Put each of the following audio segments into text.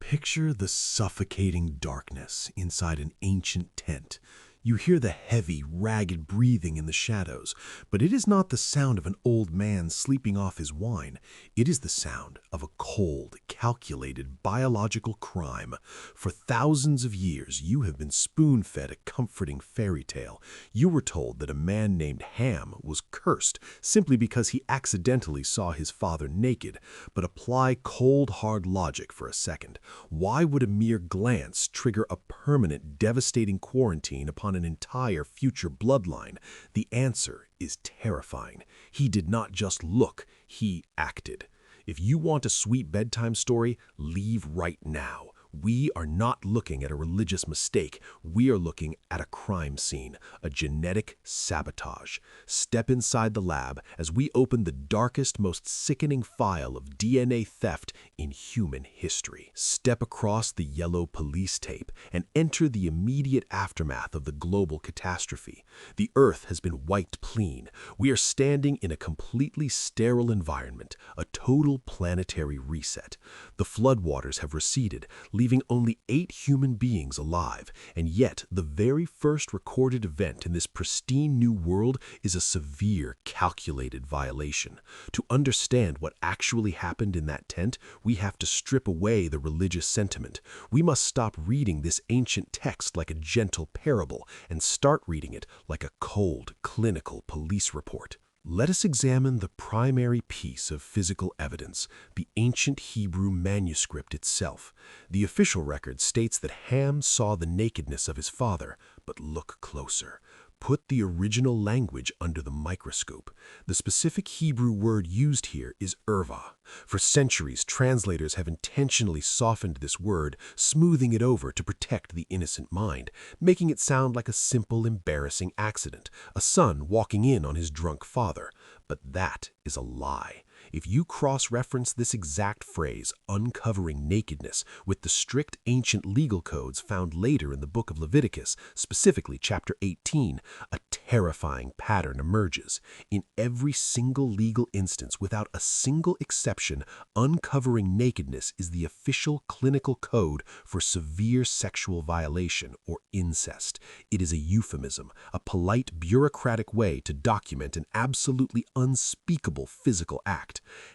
Picture the suffocating darkness inside an ancient tent. You hear the heavy, ragged breathing in the shadows, but it is not the sound of an old man sleeping off his wine. It is the sound of a cold, calculated biological crime. For thousands of years, you have been spoon-fed a comforting fairy tale. You were told that a man named Ham was cursed simply because he accidentally saw his father naked. But apply cold, hard logic for a second. Why would a mere glance trigger a permanent, devastating quarantine upon an entire future bloodline? The answer is terrifying. He did not just look, he acted. If you want a sweet bedtime story, leave right now. We are not looking at a religious mistake. We are looking at a crime scene, a genetic sabotage. Step inside the lab as we open the darkest, most sickening file of DNA theft in human history. Step across the yellow police tape and enter the immediate aftermath of the global catastrophe. The Earth has been wiped clean. We are standing in a completely sterile environment, a total planetary reset. The floodwaters have receded, leaving only 8 human beings alive, and yet the very first recorded event in this pristine new world is a severe, calculated violation. To understand what actually happened in that tent, we have to strip away the religious sentiment. We must stop reading this ancient text like a gentle parable and start reading it like a cold, clinical police report. Let us examine the primary piece of physical evidence, the ancient Hebrew manuscript itself. The official record states that Ham saw the nakedness of his father, but look closer. Put the original language under the microscope. The specific Hebrew word used here is Ervah. For centuries, translators have intentionally softened this word, smoothing it over to protect the innocent mind, making it sound like a simple, embarrassing accident, a son walking in on his drunk father. But that is a lie. If you cross-reference this exact phrase, uncovering nakedness, with the strict ancient legal codes found later in the book of Leviticus, specifically chapter 18, a terrifying pattern emerges. In every single legal instance, without a single exception, uncovering nakedness is the official clinical code for severe sexual violation or incest. It is a euphemism, a polite bureaucratic way to document an absolutely unspeakable physical act.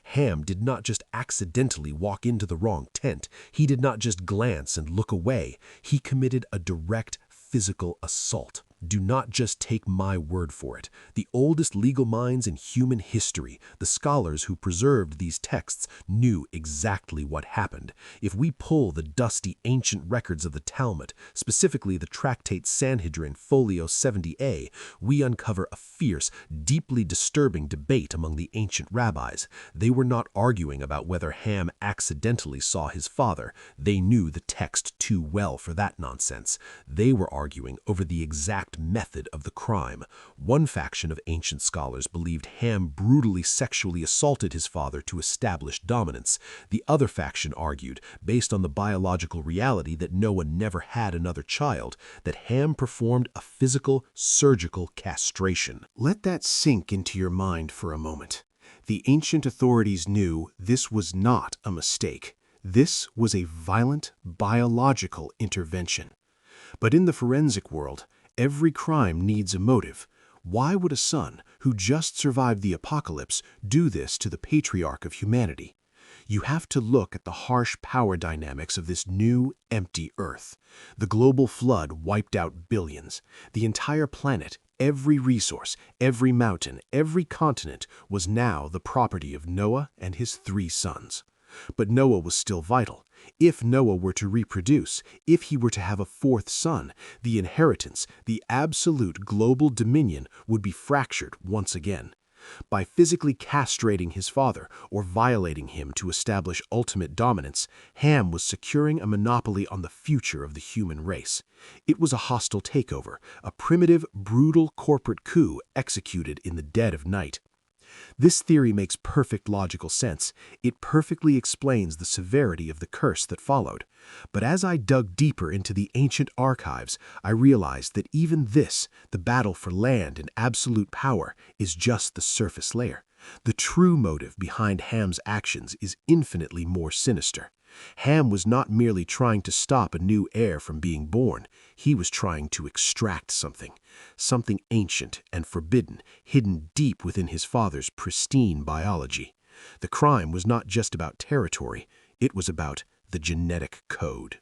Ham did not just accidentally walk into the wrong tent. He did not just glance and look away. He committed a direct physical assault. Do not just take my word for it. The oldest legal minds in human history, the scholars who preserved these texts, knew exactly what happened. If we pull the dusty ancient records of the Talmud, specifically the tractate Sanhedrin Folio 70a, we uncover a fierce, deeply disturbing debate among the ancient rabbis. They were not arguing about whether Ham accidentally saw his father. They knew the text too well for that nonsense. They were arguing over the exact method of the crime. One faction of ancient scholars believed Ham brutally sexually assaulted his father to establish dominance. The other faction argued, based on the biological reality that Noah never had another child, that Ham performed a physical, surgical castration. Let that sink into your mind for a moment. The ancient authorities knew this was not a mistake. This was a violent, biological intervention. But in the forensic world, every crime needs a motive. Why would a son who just survived the apocalypse do this to the patriarch of humanity? You have to look at the harsh power dynamics of this new, empty Earth. The global flood wiped out billions. The entire planet, every resource, every mountain, every continent was now the property of Noah and his 3 sons. But Noah was still vital. If Noah were to reproduce, if he were to have a 4th son, the inheritance, the absolute global dominion would be fractured once again. By physically castrating his father or violating him to establish ultimate dominance, Ham was securing a monopoly on the future of the human race. It was a hostile takeover, a primitive, brutal corporate coup executed in the dead of night. This theory makes perfect logical sense. It perfectly explains the severity of the curse that followed. But as I dug deeper into the ancient archives, I realized that even this, the battle for land and absolute power, is just the surface layer. The true motive behind Ham's actions is infinitely more sinister. Ham was not merely trying to stop a new heir from being born. He was trying to extract something ancient and forbidden, hidden deep within his father's pristine biology. The crime was not just about territory, it was about the genetic code.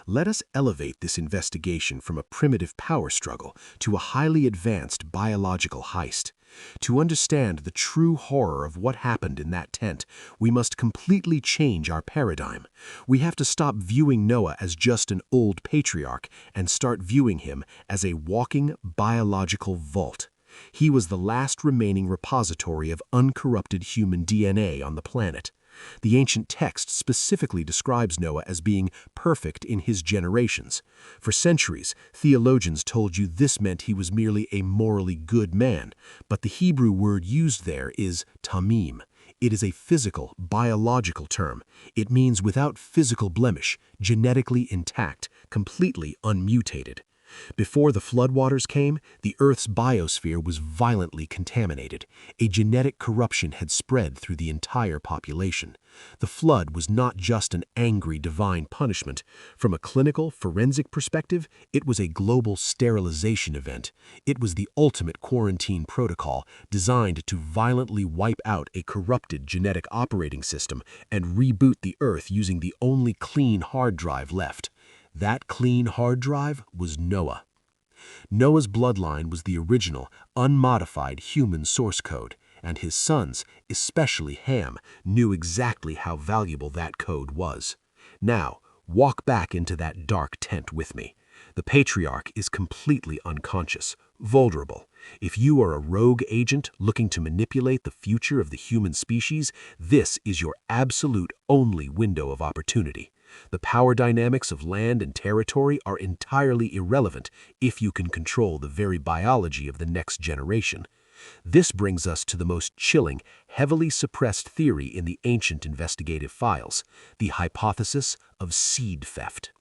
Let us elevate this investigation from a primitive power struggle to a highly advanced biological heist. To understand the true horror of what happened in that tent, we must completely change our paradigm. We have to stop viewing Noah as just an old patriarch and start viewing him as a walking biological vault. He was the last remaining repository of uncorrupted human DNA on the planet. The ancient text specifically describes Noah as being perfect in his generations. For centuries, theologians told you this meant he was merely a morally good man, but the Hebrew word used there is tamim. It is a physical, biological term. It means without physical blemish, genetically intact, completely unmutated. Before the floodwaters came, the Earth's biosphere was violently contaminated. A genetic corruption had spread through the entire population. The flood was not just an angry divine punishment. From a clinical, forensic perspective, it was a global sterilization event. It was the ultimate quarantine protocol designed to violently wipe out a corrupted genetic operating system and reboot the Earth using the only clean hard drive left. That clean hard drive was Noah. Noah's bloodline was the original, unmodified human source code, and his sons, especially Ham, knew exactly how valuable that code was. Now, walk back into that dark tent with me. The patriarch is completely unconscious, vulnerable. If you are a rogue agent looking to manipulate the future of the human species, this is your absolute only window of opportunity. The power dynamics of land and territory are entirely irrelevant if you can control the very biology of the next generation. This brings us to the most chilling, heavily suppressed theory in the ancient investigative files, the hypothesis of seed theft.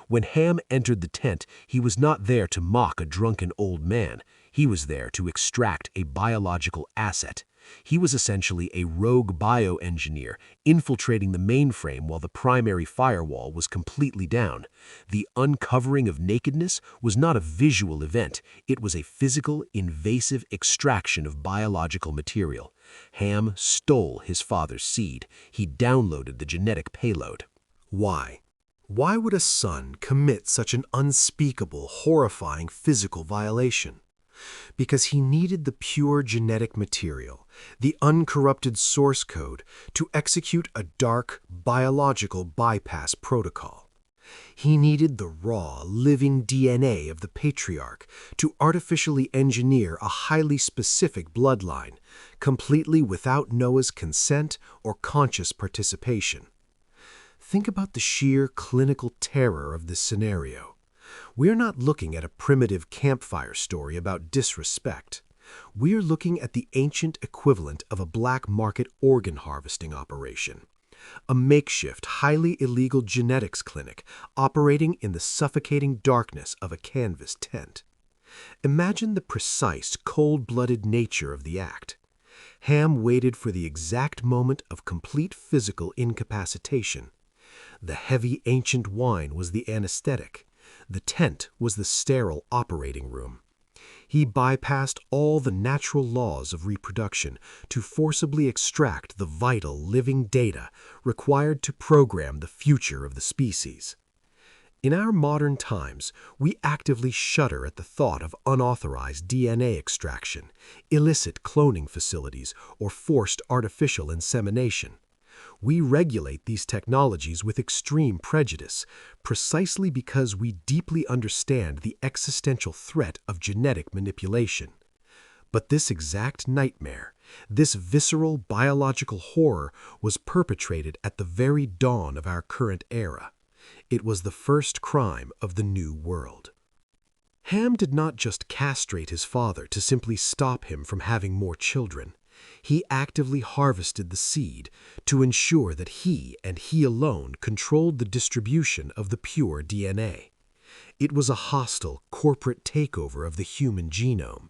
When Ham entered the tent, he was not there to mock a drunken old man. He was there to extract a biological asset. He was essentially a rogue bioengineer, infiltrating the mainframe while the primary firewall was completely down. The uncovering of nakedness was not a visual event. It was a physical, invasive extraction of biological material. Ham stole his father's seed. He downloaded the genetic payload. Why? Why would a son commit such an unspeakable, horrifying physical violation? Because he needed the pure genetic material, the uncorrupted source code, to execute a dark, biological bypass protocol. He needed the raw, living DNA of the patriarch to artificially engineer a highly specific bloodline, completely without Noah's consent or conscious participation. Think about the sheer clinical terror of this scenario. We're not looking at a primitive campfire story about disrespect. We're looking at the ancient equivalent of a black market organ harvesting operation. A makeshift, highly illegal genetics clinic operating in the suffocating darkness of a canvas tent. Imagine the precise, cold-blooded nature of the act. Ham waited for the exact moment of complete physical incapacitation. The heavy ancient wine was the anesthetic. The tent was the sterile operating room. He bypassed all the natural laws of reproduction to forcibly extract the vital living data required to program the future of the species. In our modern times, we actively shudder at the thought of unauthorized DNA extraction, illicit cloning facilities, or forced artificial insemination. We regulate these technologies with extreme prejudice, precisely because we deeply understand the existential threat of genetic manipulation. But this exact nightmare, this visceral biological horror, was perpetrated at the very dawn of our current era. It was the first crime of the New World. Ham did not just castrate his father to simply stop him from having more children. He actively harvested the seed to ensure that he and he alone controlled the distribution of the pure DNA. It was a hostile, corporate takeover of the human genome.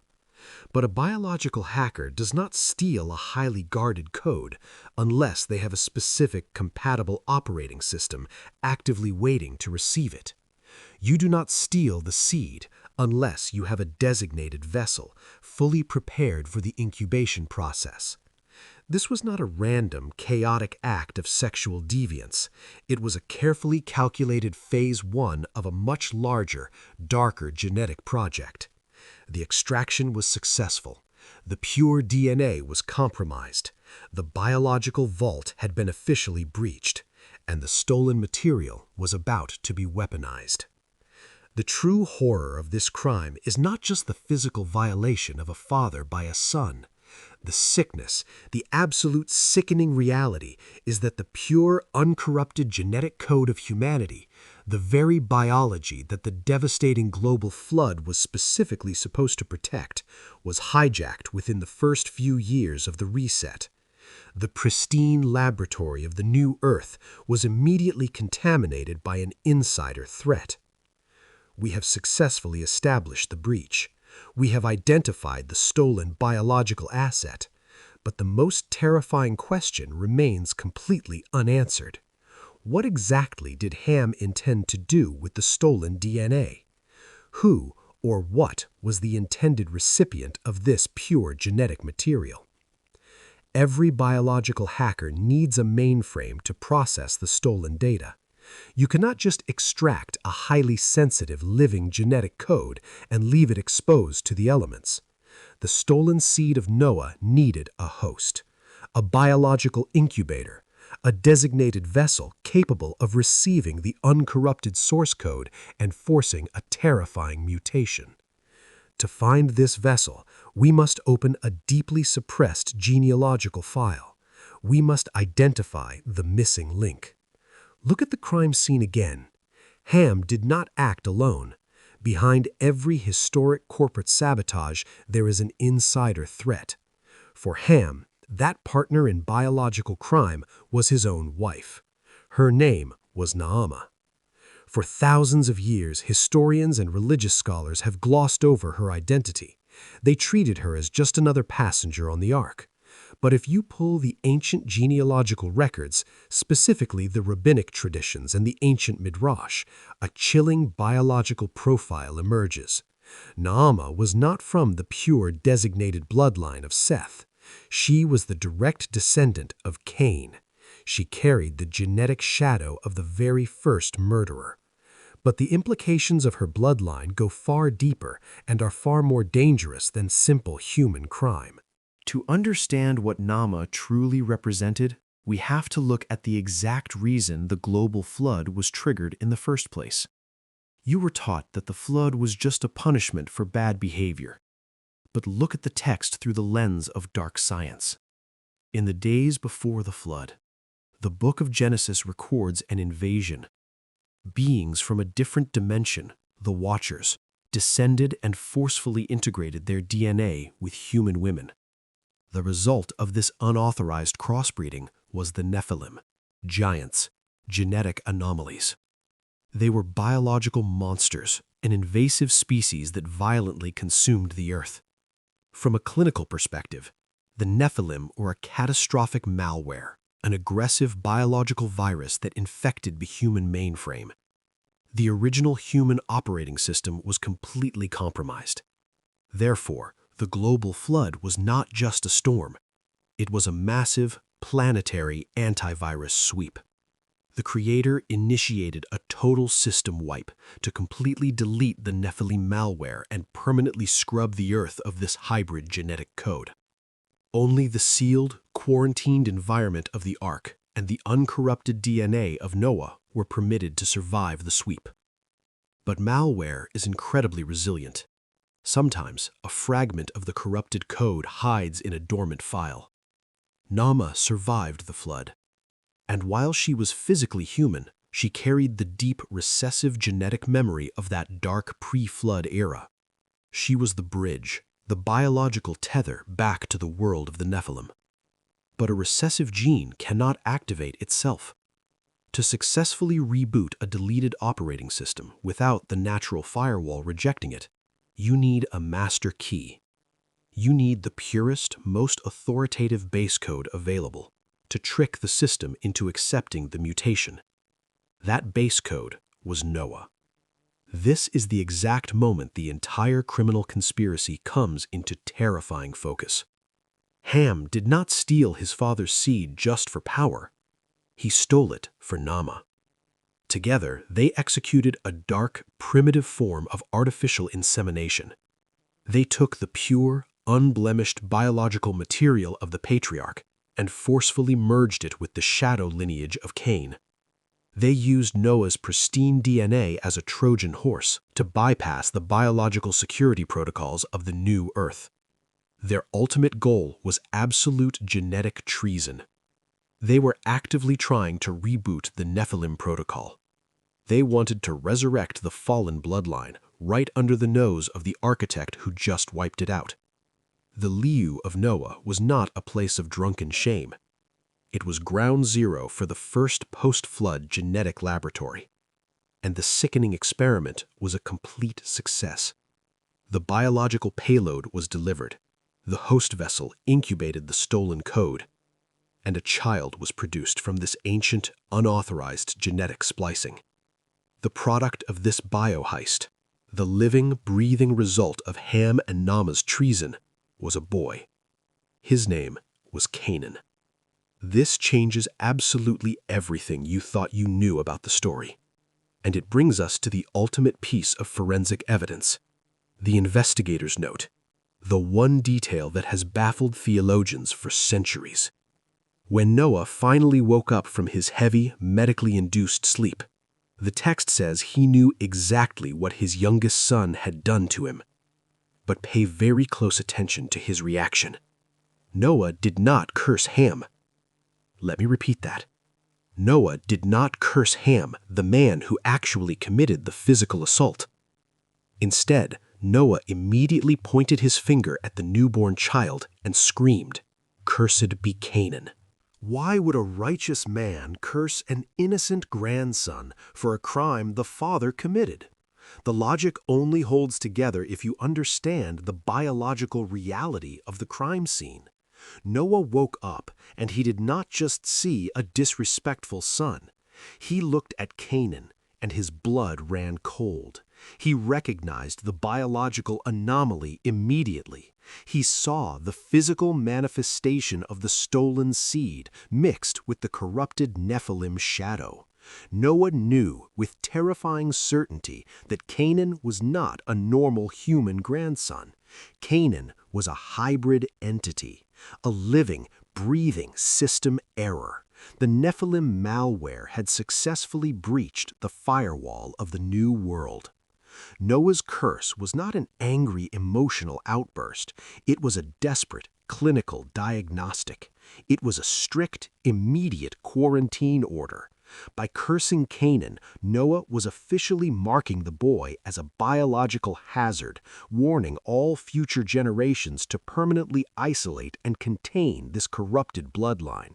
But a biological hacker does not steal a highly guarded code unless they have a specific compatible operating system actively waiting to receive it. You do not steal the seed unless you have a designated vessel fully prepared for the incubation process. This was not a random, chaotic act of sexual deviance. It was a carefully calculated phase 1 of a much larger, darker genetic project. The extraction was successful. The pure DNA was compromised. The biological vault had been officially breached, and the stolen material was about to be weaponized. The true horror of this crime is not just the physical violation of a father by a son. The sickness, the absolute sickening reality is that the pure, uncorrupted genetic code of humanity, the very biology that the devastating global flood was specifically supposed to protect, was hijacked within the first few years of the reset. The pristine laboratory of the new Earth was immediately contaminated by an insider threat. We have successfully established the breach. We have identified the stolen biological asset, but the most terrifying question remains completely unanswered. What exactly did Ham intend to do with the stolen DNA? Who or what was the intended recipient of this pure genetic material? Every biological hacker needs a mainframe to process the stolen data. You cannot just extract a highly sensitive living genetic code and leave it exposed to the elements. The stolen seed of Noah needed a host, a biological incubator, a designated vessel capable of receiving the uncorrupted source code and forcing a terrifying mutation. To find this vessel, we must open a deeply suppressed genealogical file. We must identify the missing link. Look at the crime scene again. Ham did not act alone. Behind every historic corporate sabotage, there is an insider threat. For Ham, that partner in biological crime was his own wife. Her name was Naamah. For thousands of years, historians and religious scholars have glossed over her identity. They treated her as just another passenger on the ark. But if you pull the ancient genealogical records, specifically the rabbinic traditions and the ancient midrash, a chilling biological profile emerges. Naamah was not from the pure designated bloodline of Seth. She was the direct descendant of Cain. She carried the genetic shadow of the very first murderer. But the implications of her bloodline go far deeper and are far more dangerous than simple human crime. To understand what Naamah truly represented, we have to look at the exact reason the global flood was triggered in the first place. You were taught that the flood was just a punishment for bad behavior. But look at the text through the lens of dark science. In the days before the flood, the book of Genesis records an invasion. Beings from a different dimension, the Watchers, descended and forcefully integrated their DNA with human women. The result of this unauthorized crossbreeding was the Nephilim, giants, genetic anomalies. They were biological monsters, an invasive species that violently consumed the earth. From a clinical perspective, the Nephilim were a catastrophic malware, an aggressive biological virus that infected the human mainframe. The original human operating system was completely compromised. Therefore, the global flood was not just a storm. It was a massive, planetary antivirus sweep. The Creator initiated a total system wipe to completely delete the Nephilim malware and permanently scrub the Earth of this hybrid genetic code. Only the sealed, quarantined environment of the Ark and the uncorrupted DNA of Noah were permitted to survive the sweep. But malware is incredibly resilient. Sometimes, a fragment of the corrupted code hides in a dormant file. Naamah survived the flood. And while she was physically human, she carried the deep recessive genetic memory of that dark pre-flood era. She was the bridge, the biological tether back to the world of the Nephilim. But a recessive gene cannot activate itself. To successfully reboot a deleted operating system without the natural firewall rejecting it, you need a master key. You need the purest, most authoritative base code available to trick the system into accepting the mutation. That base code was Noah. This is the exact moment the entire criminal conspiracy comes into terrifying focus. Ham did not steal his father's seed just for power. He stole it for Naamah. Together, they executed a dark, primitive form of artificial insemination. They took the pure, unblemished biological material of the patriarch and forcefully merged it with the shadow lineage of Cain. They used Noah's pristine DNA as a Trojan horse to bypass the biological security protocols of the new Earth. Their ultimate goal was absolute genetic treason. They were actively trying to reboot the Nephilim protocol. They wanted to resurrect the fallen bloodline right under the nose of the architect who just wiped it out. The Liu of Noah was not a place of drunken shame. It was ground zero for the first post-flood genetic laboratory. And the sickening experiment was a complete success. The biological payload was delivered. The host vessel incubated the stolen code. And a child was produced from this ancient, unauthorized genetic splicing. The product of this Bio-Heist, the living, breathing result of Ham and Naamah's treason, was a boy. His name was Canaan. This changes absolutely everything you thought you knew about the story. And it brings us to the ultimate piece of forensic evidence, the investigator's note, the one detail that has baffled theologians for centuries. When Noah finally woke up from his heavy, medically induced sleep, the text says he knew exactly what his youngest son had done to him. But pay very close attention to his reaction. Noah did not curse Ham. Let me repeat that. Noah did not curse Ham, the man who actually committed the physical assault. Instead, Noah immediately pointed his finger at the newborn child and screamed, "Cursed be Canaan." Why would a righteous man curse an innocent grandson for a crime the father committed? The logic only holds together if you understand the biological reality of the crime scene. Noah woke up, and he did not just see a disrespectful son. He looked at Canaan, and his blood ran cold. He recognized the biological anomaly immediately. He saw the physical manifestation of the stolen seed mixed with the corrupted Nephilim shadow. Noah knew with terrifying certainty that Canaan was not a normal human grandson. Canaan was a hybrid entity, a living, breathing system error. The Nephilim malware had successfully breached the firewall of the new world. Noah's curse was not an angry emotional outburst. It was a desperate clinical diagnostic. It was a strict, immediate quarantine order. By cursing Canaan, Noah was officially marking the boy as a biological hazard, warning all future generations to permanently isolate and contain this corrupted bloodline.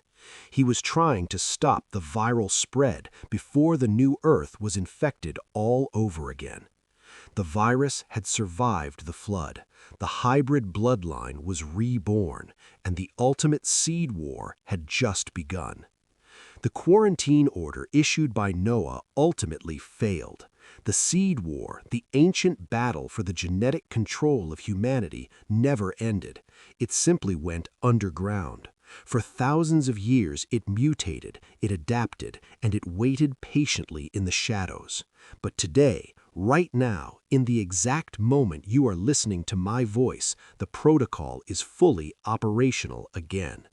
He was trying to stop the viral spread before the new Earth was infected all over again. The virus had survived the flood. The hybrid bloodline was reborn, and the ultimate seed war had just begun. The quarantine order issued by Noah ultimately failed. The seed war, the ancient battle for the genetic control of humanity, never ended. It simply went underground. For thousands of years it mutated, it adapted, and it waited patiently in the shadows. But today, right now, in the exact moment you are listening to my voice, the protocol is fully operational again.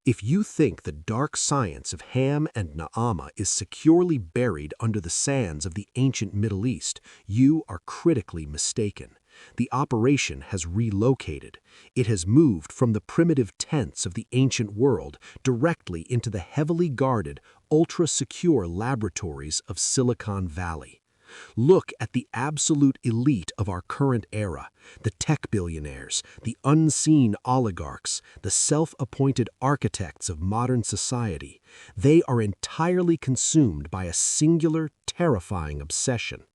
If you think the dark science of Ham and Naamah is securely buried under the sands of the ancient Middle East, you are critically mistaken. The operation has relocated. It has moved from the primitive tents of the ancient world directly into the heavily guarded, ultra-secure laboratories of Silicon Valley. Look at the absolute elite of our current era, the tech billionaires, the unseen oligarchs, the self-appointed architects of modern society. They are entirely consumed by a singular, terrifying obsession.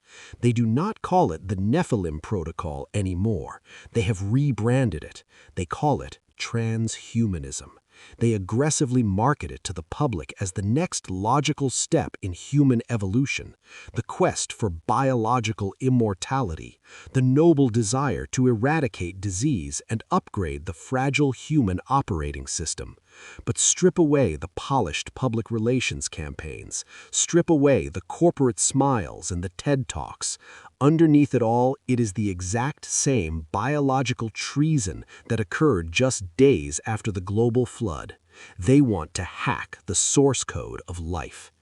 They do not call it the Nephilim protocol anymore. They have rebranded it. They call it transhumanism. They aggressively market it to the public as the next logical step in human evolution, the quest for biological immortality, the noble desire to eradicate disease and upgrade the fragile human operating system. But strip away the polished public relations campaigns, strip away the corporate smiles and the TED Talks. Underneath it all, it is the exact same biological treason that occurred just days after the global flood. They want to hack the source code of life.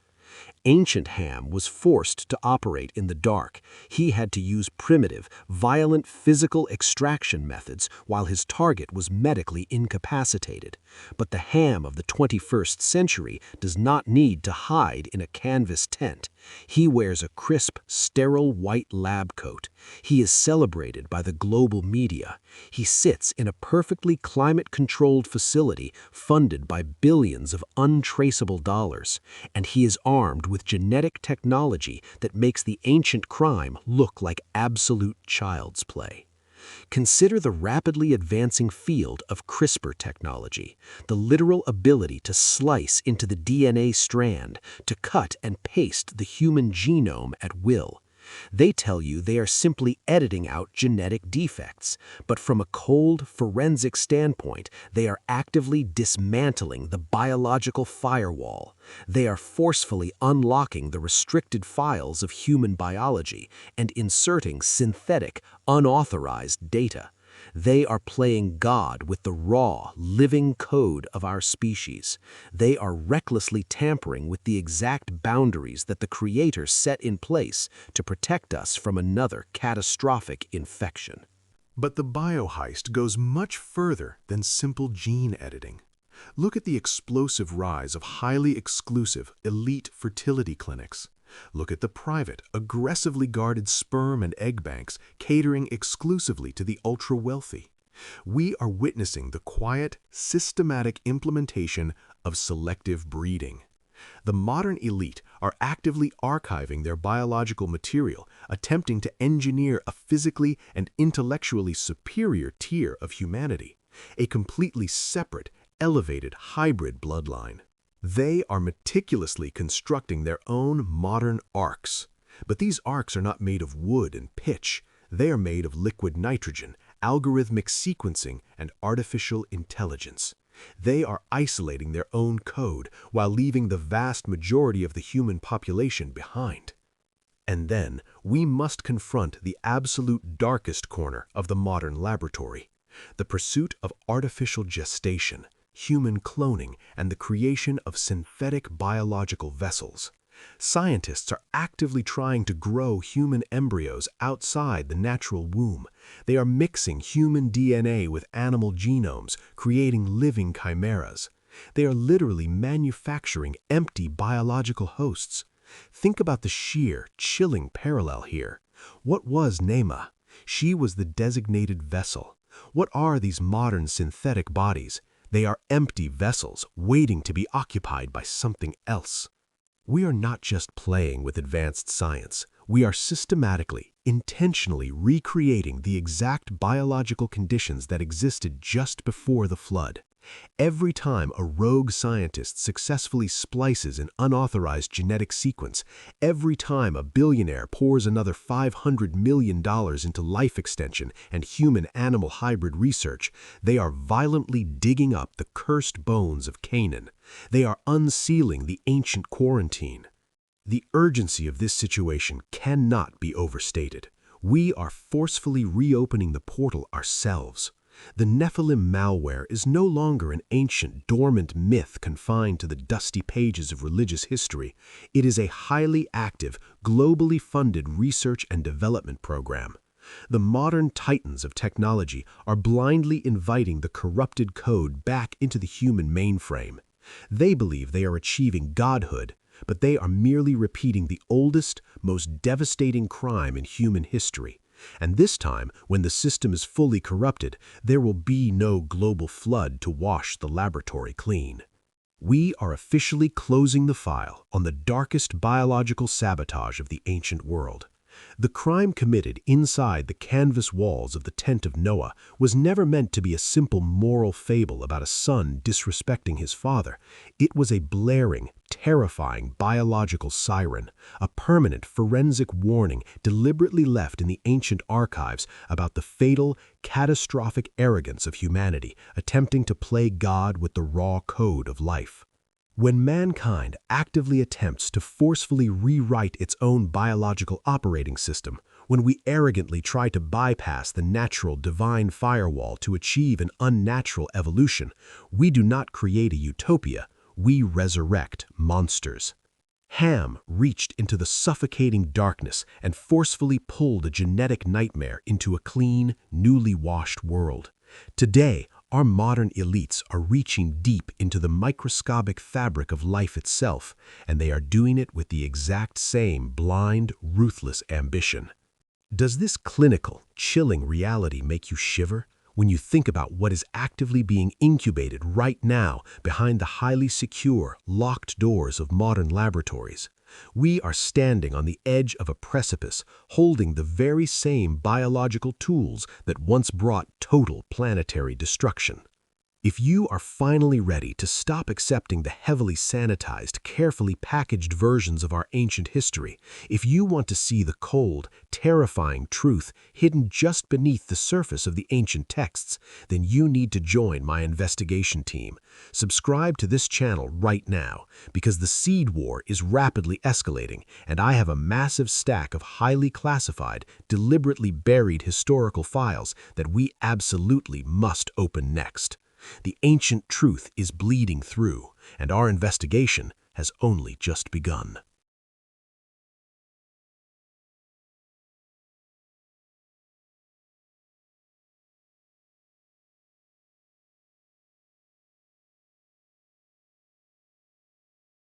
Ancient Ham was forced to operate in the dark. He had to use primitive, violent physical extraction methods while his target was medically incapacitated. But the Ham of the 21st century does not need to hide in a canvas tent. He wears a crisp, sterile white lab coat. He is celebrated by the global media. He sits in a perfectly climate-controlled facility funded by billions of untraceable dollars, and he is armed with genetic technology that makes the ancient crime look like absolute child's play. Consider the rapidly advancing field of CRISPR technology, the literal ability to slice into the DNA strand, to cut and paste the human genome at will. They tell you they are simply editing out genetic defects, but from a cold, forensic standpoint, they are actively dismantling the biological firewall. They are forcefully unlocking the restricted files of human biology and inserting synthetic, unauthorized data. They are playing God with the raw, living code of our species. They are recklessly tampering with the exact boundaries that the Creator set in place to protect us from another catastrophic infection. But the Bio-Heist goes much further than simple gene editing. Look at the explosive rise of highly exclusive, elite fertility clinics. Look at the private, aggressively guarded sperm and egg banks catering exclusively to the ultra-wealthy. We are witnessing the quiet, systematic implementation of selective breeding. The modern elite are actively archiving their biological material, attempting to engineer a physically and intellectually superior tier of humanity, a completely separate, elevated hybrid bloodline. They are meticulously constructing their own modern arcs. But these arcs are not made of wood and pitch. They are made of liquid nitrogen, algorithmic sequencing, and artificial intelligence. They are isolating their own code while leaving the vast majority of the human population behind. And then we must confront the absolute darkest corner of the modern laboratory, the pursuit of artificial gestation, human cloning, and the creation of synthetic biological vessels. Scientists are actively trying to grow human embryos outside the natural womb. They are mixing human DNA with animal genomes, creating living chimeras. They are literally manufacturing empty biological hosts. Think about the sheer, chilling parallel here. What was Naamah? She was the designated vessel. What are these modern synthetic bodies? They are empty vessels waiting to be occupied by something else. We are not just playing with advanced science. We are systematically, intentionally recreating the exact biological conditions that existed just before the flood. Every time a rogue scientist successfully splices an unauthorized genetic sequence, every time a billionaire pours another $500 million into life extension and human-animal hybrid research, they are violently digging up the cursed bones of Canaan. They are unsealing the ancient quarantine. The urgency of this situation cannot be overstated. We are forcefully reopening the portal ourselves. The Nephilim malware is no longer an ancient, dormant myth confined to the dusty pages of religious history. It is a highly active, globally funded research and development program. The modern titans of technology are blindly inviting the corrupted code back into the human mainframe. They believe they are achieving godhood, but they are merely repeating the oldest, most devastating crime in human history. And this time, when the system is fully corrupted, there will be no global flood to wash the laboratory clean. We are officially closing the file on the darkest biological sabotage of the ancient world. The crime committed inside the canvas walls of the tent of Noah was never meant to be a simple moral fable about a son disrespecting his father. It was a blaring, terrifying biological siren, a permanent forensic warning deliberately left in the ancient archives about the fatal, catastrophic arrogance of humanity attempting to play God with the raw code of life. When mankind actively attempts to forcefully rewrite its own biological operating system, when we arrogantly try to bypass the natural divine firewall to achieve an unnatural evolution, we do not create a utopia, we resurrect monsters. Ham reached into the suffocating darkness and forcefully pulled a genetic nightmare into a clean, newly washed world. Today, our modern elites are reaching deep into the microscopic fabric of life itself, and they are doing it with the exact same blind, ruthless ambition. Does this clinical, chilling reality make you shiver when you think about what is actively being incubated right now behind the highly secure, locked doors of modern laboratories? We are standing on the edge of a precipice, holding the very same biological tools that once brought total planetary destruction. If you are finally ready to stop accepting the heavily sanitized, carefully packaged versions of our ancient history, if you want to see the cold, terrifying truth hidden just beneath the surface of the ancient texts, then you need to join my investigation team. Subscribe to this channel right now, because the seed war is rapidly escalating, and I have a massive stack of highly classified, deliberately buried historical files that we absolutely must open next. The ancient truth is bleeding through, and our investigation has only just begun.